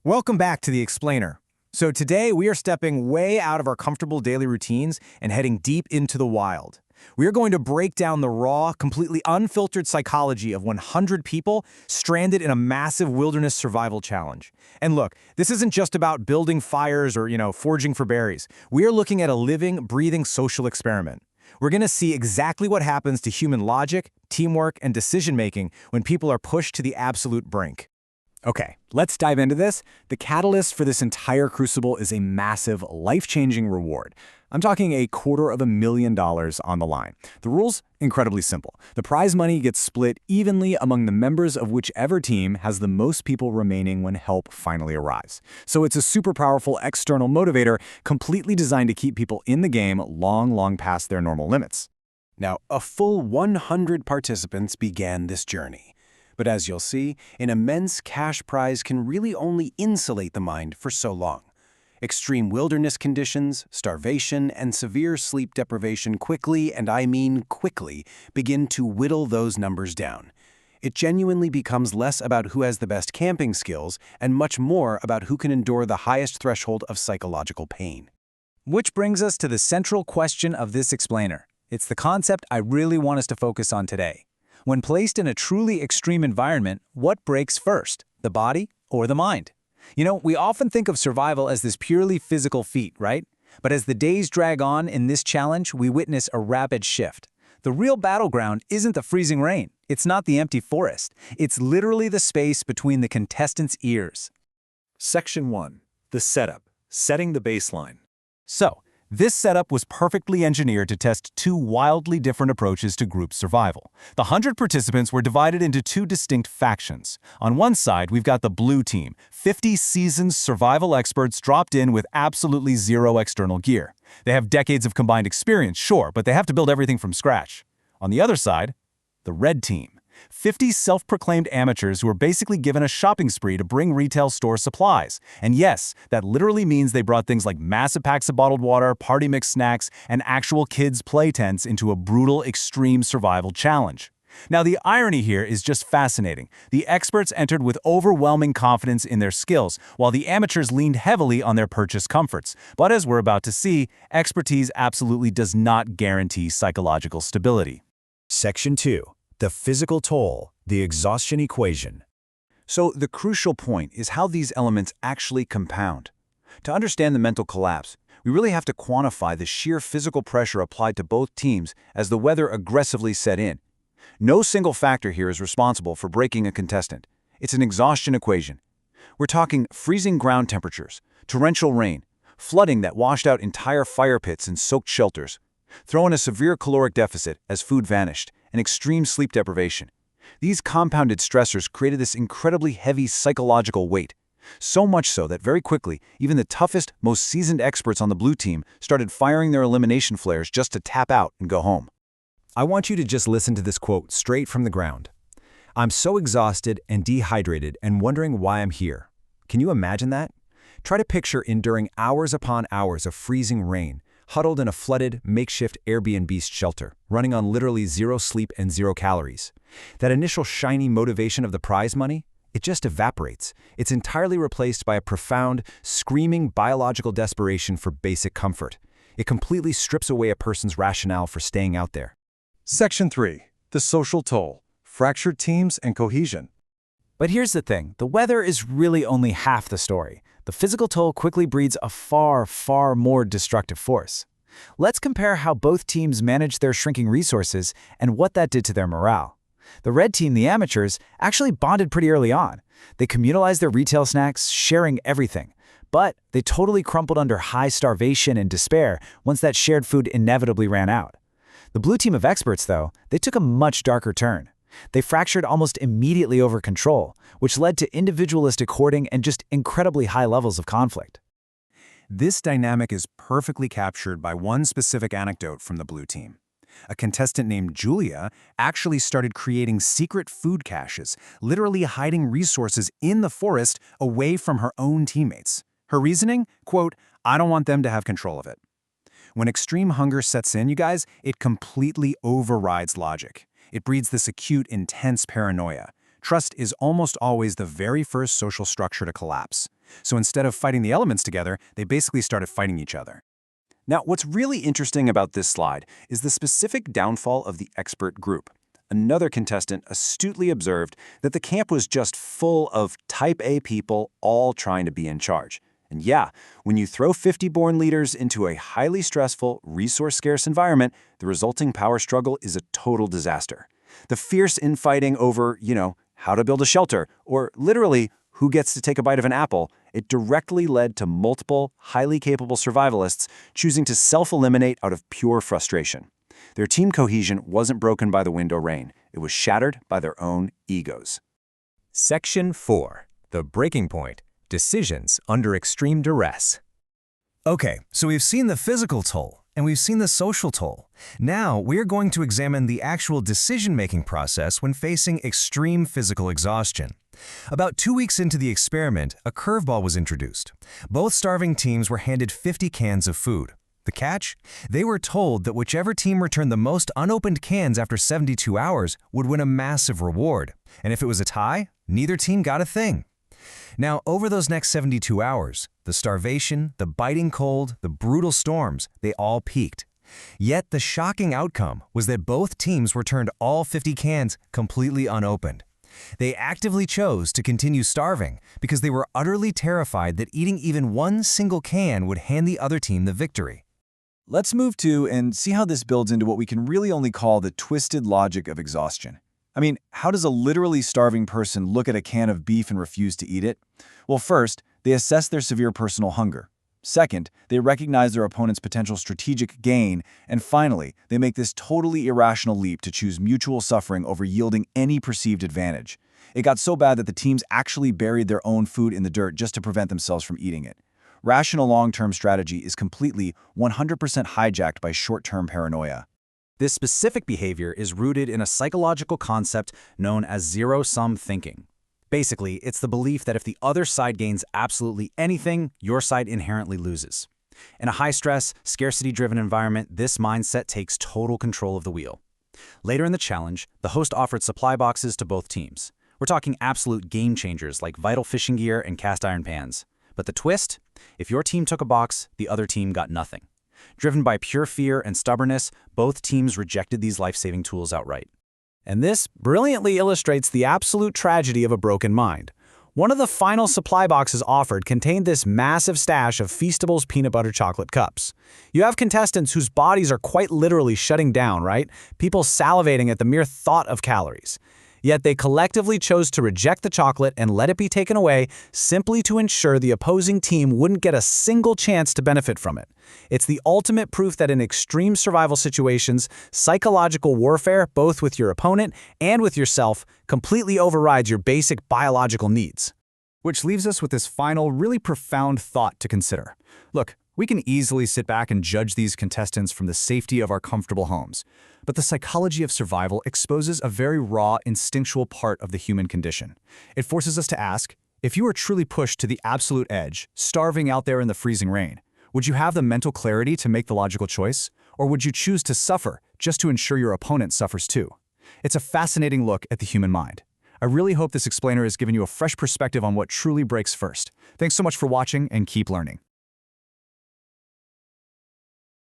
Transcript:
Welcome back to The Explainer. So today we are stepping way out of our comfortable daily routines and heading deep into the wild. We are going to break down the raw, completely unfiltered psychology of 100 people stranded in a massive wilderness survival challenge. And look, this isn't just about building fires or, foraging for berries. We are looking at a living, breathing social experiment. We're going to see exactly what happens to human logic, teamwork, and decision-making when people are pushed to the absolute brink. Okay, let's dive into this. The catalyst for this entire crucible is a massive, life-changing reward. I'm talking $250,000 on the line. The rule's incredibly simple. The prize money gets split evenly among the members of whichever team has the most people remaining when help finally arrives. So it's a super powerful external motivator completely designed to keep people in the game long past their normal limits. Now, a full 100 participants began this journey. But as you'll see, an immense cash prize can really only insulate the mind for so long. Extreme wilderness conditions, starvation, and severe sleep deprivation quickly, and I mean quickly, begin to whittle those numbers down. It genuinely becomes less about who has the best camping skills and much more about who can endure the highest threshold of psychological pain. Which brings us to the central question of this explainer. It's the concept I really want us to focus on today. When placed in a truly extreme environment, what breaks first, the body or the mind? We often think of survival as this purely physical feat, right? But as the days drag on in this challenge, we witness a rapid shift. The real battleground isn't the freezing rain. It's not the empty forest. It's literally the space between the contestants' ears. Section 1. The setup. Setting the baseline. So, this setup was perfectly engineered to test two wildly different approaches to group survival. The 100 participants were divided into two distinct factions. On one side, we've got the blue team, 50 seasoned survival experts dropped in with absolutely zero external gear. They have decades of combined experience, sure, but they have to build everything from scratch. On the other side, the red team, 50 self-proclaimed amateurs who were basically given a shopping spree to bring retail store supplies. And yes, that literally means they brought things like massive packs of bottled water, party mix snacks, and actual kids' play tents into a brutal, extreme survival challenge. Now, the irony here is just fascinating. The experts entered with overwhelming confidence in their skills, while the amateurs leaned heavily on their purchased comforts. But as we're about to see, expertise absolutely does not guarantee psychological stability. Section 2. The physical toll, the exhaustion equation. So the crucial point is how these elements actually compound. To understand the mental collapse, we really have to quantify the sheer physical pressure applied to both teams as the weather aggressively set in. No single factor here is responsible for breaking a contestant. It's an exhaustion equation. We're talking freezing ground temperatures, torrential rain, flooding that washed out entire fire pits and soaked shelters, throw in a severe caloric deficit as food vanished, and extreme sleep deprivation. These compounded stressors created this incredibly heavy psychological weight. So much so that very quickly, even the toughest, most seasoned experts on the blue team started firing their elimination flares just to tap out and go home. I want you to just listen to this quote straight from the ground. "I'm so exhausted and dehydrated and wondering why I'm here." Can you imagine that? Try to picture enduring hours upon hours of freezing rain, huddled in a flooded, makeshift Airbnb shelter, running on literally zero sleep and 0 calories. That initial shiny motivation of the prize money, it just evaporates. It's entirely replaced by a profound, screaming biological desperation for basic comfort. It completely strips away a person's rationale for staying out there. Section 3. The social toll. Fractured teams and cohesion. But here's the thing, the weather is really only half the story. The physical toll quickly breeds a far more destructive force. Let's compare how both teams managed their shrinking resources and what that did to their morale. The red team, the amateurs, actually bonded pretty early on. They communalized their retail snacks, sharing everything. But they totally crumpled under high starvation and despair once that shared food inevitably ran out. The blue team of experts, though, they took a much darker turn. They fractured almost immediately over control, which led to individualistic hoarding and just incredibly high levels of conflict. This dynamic is perfectly captured by one specific anecdote from the blue team. A contestant named Julia actually started creating secret food caches, literally hiding resources in the forest away from her own teammates. Her reasoning? Quote, "I don't want them to have control of it." When extreme hunger sets in, you guys, it completely overrides logic. It breeds this acute, intense paranoia. Trust is almost always the very first social structure to collapse. So instead of fighting the elements together, they basically started fighting each other. Now, what's really interesting about this slide is the specific downfall of the expert group. Another contestant astutely observed that the camp was just full of type A people all trying to be in charge. And yeah, when you throw 50 born leaders into a highly stressful, resource-scarce environment, the resulting power struggle is a total disaster. The fierce infighting over, how to build a shelter, or literally, who gets to take a bite of an apple, it directly led to multiple, highly capable survivalists choosing to self-eliminate out of pure frustration. Their team cohesion wasn't broken by the wind or rain. It was shattered by their own egos. Section 4. The Breaking Point. Decisions under extreme duress. Okay, so we've seen the physical toll, and we've seen the social toll. Now, we're going to examine the actual decision-making process when facing extreme physical exhaustion. About 2 weeks into the experiment, a curveball was introduced. Both starving teams were handed 50 cans of food. The catch? They were told that whichever team returned the most unopened cans after 72 hours would win a massive reward. And if it was a tie, neither team got a thing. Now, over those next 72 hours, the starvation, the biting cold, the brutal storms, they all peaked. Yet the shocking outcome was that both teams returned all 50 cans completely unopened. They actively chose to continue starving because they were utterly terrified that eating even one single can would hand the other team the victory. Let's move to and see how this builds into what we can really only call the twisted logic of exhaustion. I mean, how does a literally starving person look at a can of beef and refuse to eat it? Well, first, they assess their severe personal hunger. Second, they recognize their opponent's potential strategic gain. And finally, they make this totally irrational leap to choose mutual suffering over yielding any perceived advantage. It got so bad that the teams actually buried their own food in the dirt just to prevent themselves from eating it. Rational long-term strategy is completely 100% hijacked by short-term paranoia. This specific behavior is rooted in a psychological concept known as zero-sum thinking. Basically, it's the belief that if the other side gains absolutely anything, your side inherently loses. In a high-stress, scarcity-driven environment, this mindset takes total control of the wheel. Later in the challenge, the host offered supply boxes to both teams. We're talking absolute game changers like vital fishing gear and cast iron pans. But the twist? If your team took a box, the other team got nothing. Driven by pure fear and stubbornness, both teams rejected these life-saving tools outright. And this brilliantly illustrates the absolute tragedy of a broken mind. One of the final supply boxes offered contained this massive stash of Feastables peanut butter chocolate cups. You have contestants whose bodies are quite literally shutting down, right? People salivating at the mere thought of calories. Yet they collectively chose to reject the chocolate and let it be taken away simply to ensure the opposing team wouldn't get a single chance to benefit from it. It's the ultimate proof that in extreme survival situations, psychological warfare, both with your opponent and with yourself, completely overrides your basic biological needs. Which leaves us with this final, really profound thought to consider. Look, we can easily sit back and judge these contestants from the safety of our comfortable homes. But the psychology of survival exposes a very raw, instinctual part of the human condition. It forces us to ask, if you were truly pushed to the absolute edge, starving out there in the freezing rain, would you have the mental clarity to make the logical choice? Or would you choose to suffer just to ensure your opponent suffers too? It's a fascinating look at the human mind. I really hope this explainer has given you a fresh perspective on what truly breaks first. Thanks so much for watching and keep learning.